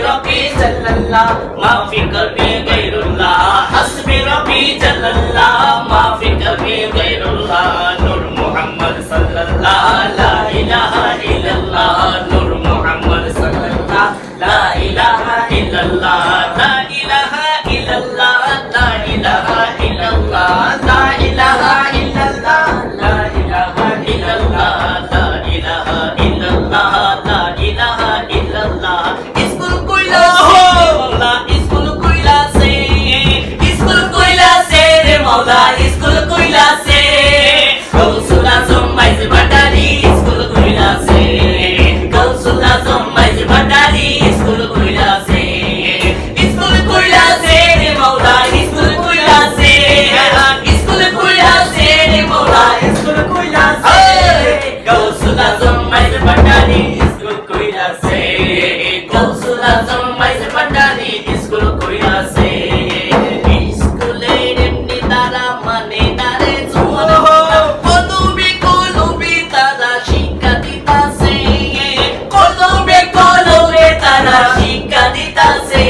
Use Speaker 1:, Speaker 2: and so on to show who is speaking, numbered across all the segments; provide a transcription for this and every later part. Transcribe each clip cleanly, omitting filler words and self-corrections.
Speaker 1: रब्बी जल्लल्लाह माफी कल्बी गैरुल्लाह हस्बी रब्बी जल्लल्लाह माफी कल्बी गैरुल्लाह नूर मोहम्मद सल्लल्लाह ला इलाहा इल्लल्लाह नूर मोहम्मद सल्लल्लाह ला इलाहा इल्लल्लाह ला इलाहा इल्लल्लाह ला इलाहा इल्लल्लाह ला इलाहा इल्लल्लाह ला इलाहा इल्लल्लाह ला इलाहा इल्लल्लाह ला इलाहा इल्लल्लाह स्कूल कोयला से मौला स्कूल कोयला से रे मौला स्कूल कोयला से गौसुल आजम माइज भंडारी स्कूल कोयला से गौसुल आजम माइज भंडारी स्कूल कोयला से रे मौला स्कूल कोयला से रे मौला स्कूल कोयला से गौसुल आजम माइज भंडारी स्कूल कोयला से गौसुल आजम माइज भंडारी स्कूल कोयला से स्कूलेर एमনি তারা মানে না রে জোয়ান কলবে তারা শিক্ষা দিতাছে কলবে তারা শিক্ষা দিতাছে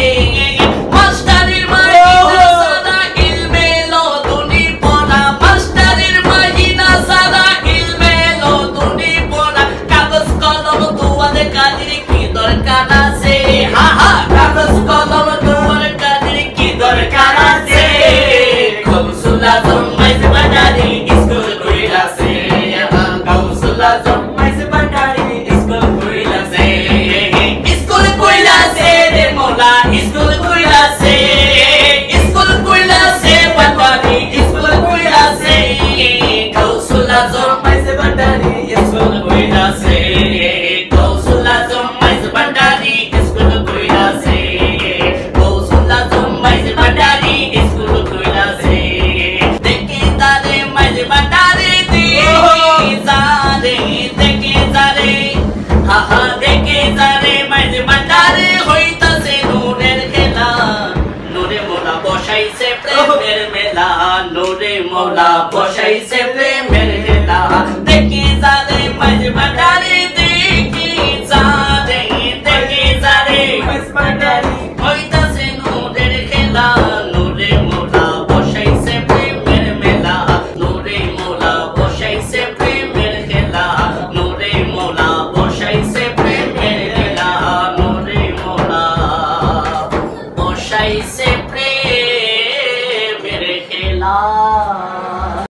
Speaker 1: মাস্টারের মাইনা সাদা ইলমে লদুনি পড়া মাস্টারের মাইনা সাদা ইলমে লদুনি পড়া কাগজ কলম দুয়ারে কাদের কি দরকার আছে হা হা কাগজ কলম দুয়ারে কাদের কি দরকার আছে গৌসুল আজম মাইজ ভंडारी স্কুল কইরা সে গৌসুল আজম মাইজ ভंडारी স্কুল কইরা সে রে মৌলা স্কুল কইরা সে ভंडारी স্কুল কইরা সে গৌসুল আজম মাইজ ভंडारी স্কুল কইরা সে গৌসুল আজম মাইজ ভंडारी স্কুল কইরা সে গৌসুল আজম মাইজ ভंडारी স্কুল কইরা সে দেখি তারে মাইজ ভंडारी দেখি তারে হা হা দেখি তারে মাইজ ভंडारी হইতাছে নূরের খেলা নূরে মোলা বসাইছে প্রেমের মেলা নূরে মোলা বসাইছে প্রেম